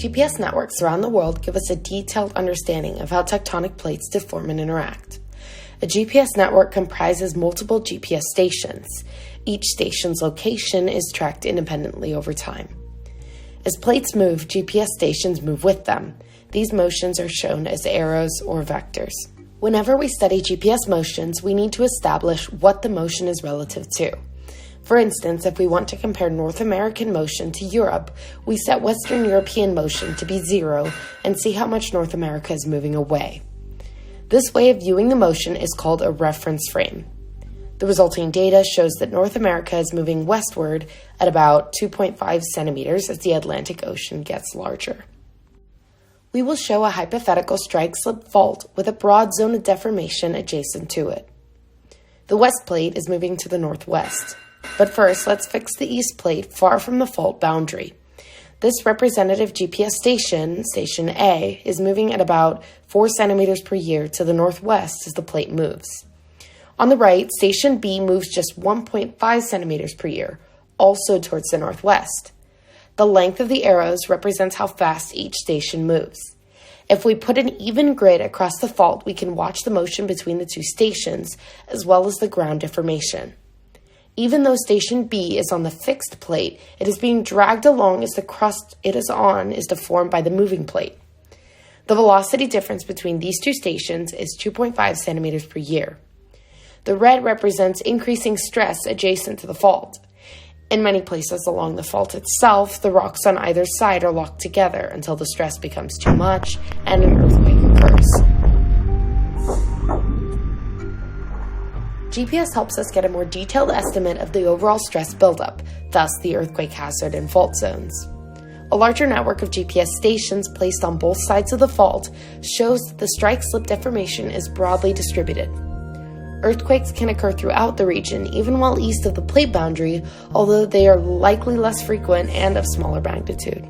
GPS networks around the world give us a detailed understanding of how tectonic plates deform and interact. A GPS network comprises multiple GPS stations. Each station's location is tracked independently over time. As plates move, GPS stations move with them. These motions are shown as arrows or vectors. Whenever we study GPS motions, we need to establish what the motion is relative to. For instance, if we want to compare North American motion to Europe, we set Western European motion to be 0 and see how much North America is moving away. This way of viewing the motion is called a reference frame. The resulting data shows that North America is moving westward at about 2.5 centimeters as the Atlantic Ocean gets larger. We will show a hypothetical strike-slip fault with a broad zone of deformation adjacent to it. The west plate is moving to the northwest. But first, let's fix the east plate far from the fault boundary. This representative GPS station, Station A, is moving at about 4 centimeters per year to the northwest as the plate moves. On the right, Station B moves just 1.5 centimeters per year, also towards the northwest. The length of the arrows represents how fast each station moves. If we put an even grid across the fault, we can watch the motion between the two stations, as well as the ground deformation. Even though Station B is on the fixed plate, it is being dragged along as the crust it is on is deformed by the moving plate. The velocity difference between these two stations is 2.5 centimeters per year. The red represents increasing stress adjacent to the fault. In many places along the fault itself, the rocks on either side are locked together until the stress becomes too much and an earthquake occurs. GPS helps us get a more detailed estimate of the overall stress buildup, thus the earthquake hazard in fault zones. A larger network of GPS stations placed on both sides of the fault shows that the strike-slip deformation is broadly distributed. Earthquakes can occur throughout the region, even while east of the plate boundary, although they are likely less frequent and of smaller magnitude.